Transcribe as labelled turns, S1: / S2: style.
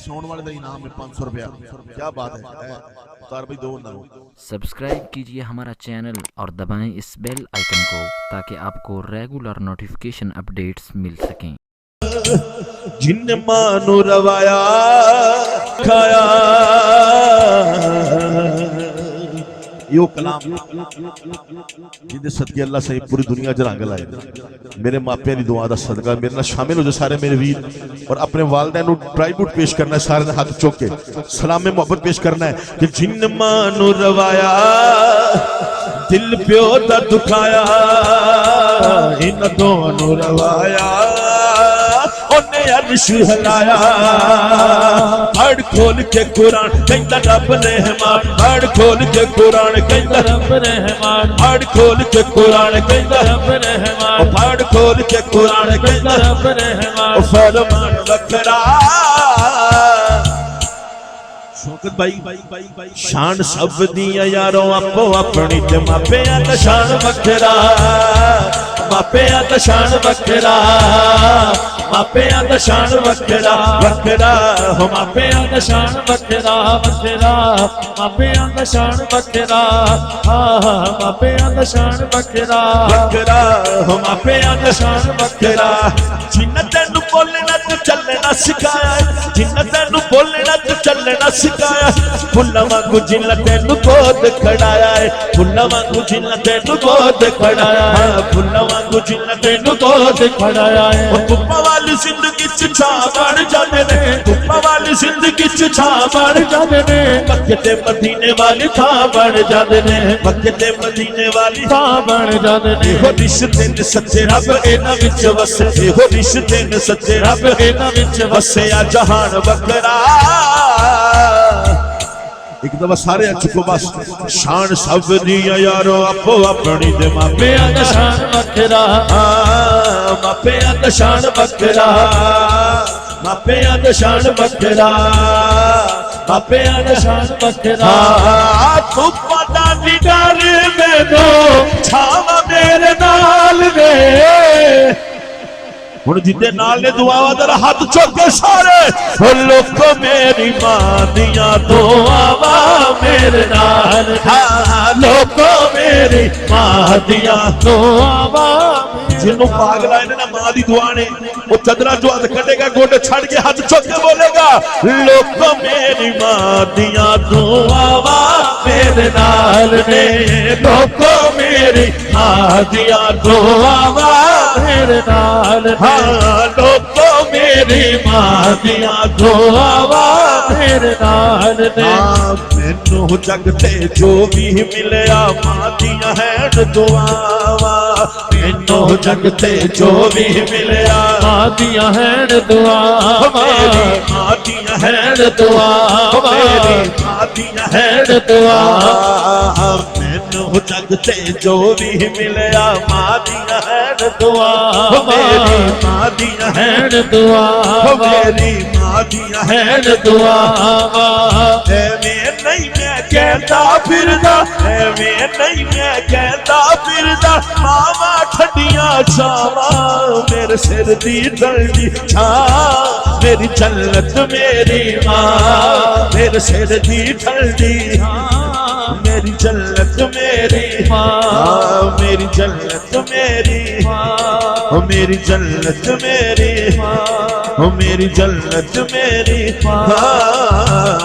S1: हसाने वाले का इनाम है 500 रुपया। क्या बात है उतार भाई दो ना।
S2: सब्सक्राइब कीजिए हमारा चैनल और दबाएं इस बेल आइकन को ताकि आपको रेगुलर नोटिफिकेशन अपडेट्स मिल सकें।
S1: जिन मानू रवाया खाया यो कलाम जिंदे सदके अल्लाह सही पूरी दुनिया च रंग लाए। मेरे मापिया की दुआ का सदका मेरे नाल शामिल हो जाओ सारे मेरे वीर और अपने वालदैन ट्राइब्यूट पेश करना है। सारे हाथ चुक के सलाम मोहब्बत पेश करना है कि जिन मानू रवाया दिल प्यो दा दुखाया इन दोनों रवाया अर्श हिलाया। पढ़ खोल के कुरान कहता रब रहमान, पढ़ खोल के कुरान कहता रब रहमान, पढ़ खोल के कुरान कहता रब रहमान, पढ़ खोल के कुरान कहता रब रहमान। फरमान वखरा शौकत भाई शान सब दिया यारों आपो अपनी ते मापिया दा शान वखरा, मापिया दा शान वखरा, मापिया दा शान वखरा वखरा हो मापिया दा शान वखरा वखरा, मापिया दा शान वखरा मापिया दा शान वखरा वखरा हो मापिया दा शान वखरा। जिन्ना तेनू बोलना तू चलना सिखाया, जिन्ना तेनू बोलना तू चलना सिखाया, फुल्ला वांगू जिन्ना तेनू गोद खड़ाया है, फुल्ला वांगू जिन्ना तेनू गोद खड़ाया है, फुल्ला वांगू जिन्ना तेनू गोद खड़ाया है। धुप्पा वाली जिंदगी च छा बन जाते ने, धुप्पा वाली जिंदगी च छा बन जाते ने, मक्के ते मदीने वाली था बन जाते ने, मक्के ते मदीने वाली था बन जाते ने। हो रिश्ते ने सच्चे रब इन्हां विच वसे, हो रिश्ते ने सच्चे रब इन्हां विच वसे। आ जहान वखरा एक दफा सारे चुको बस। शान सब दिया यारो आपो अपनी दे मापिया दा शान वखरा, मापिया दा शान वखरा, मापिया दा शान वखरा, मापिया दा शान वखरा। तू पता निगार मैनू छावा मेरे नाल वे हुण जिदे नाल ने दुआवा दर हाथ चुक के सारे लोको मेरी मां दियां दुआवा मेरे नाल, लोको मेरी मां दियां दुआवा। जिन्हों पागल आए ना मां दी दुआ ने वो चदरा जो हाथ कटेगा गोडे छड़ के हाथ चुक के बोलेगा लोको मेरी मां दियां दुआवा मेरे नाल ने, लोको मेरी मां दियां दुआवा मेरे नाल ने, लोको मेरी मां दियां दुआवा मेरे नाल ने। मैनू जग ते जो भी मिलिया मां दियां हैन दुआवा, मैनू जग ते जो भी मिलिया मां दियां हैन दुआवा, मेरी मां दियां हैन दुआवा, मेरी मां दियां हैन दुआवा। मैनू जग ते जो भी मिलिया मां दियां हैन दुआवा, मेरी मां दियां हैन दुआवा, मेरी मां दियां हैन दुआवा। एवें नहीं मैं कहता फिरदा, एवें नहीं मैं कहता फिरदा, मावा ठंडियां छावा मेरे सिर दी ठंडी छा, मेरी जन्नत मेरी मां मेरे सिर दी ठंडी, मेरी जन्नत मेरी मां मेरी जन्नत मेरी मां, मेरी जन्नत मेरी मां, मेरी जन्नत मेरी मां।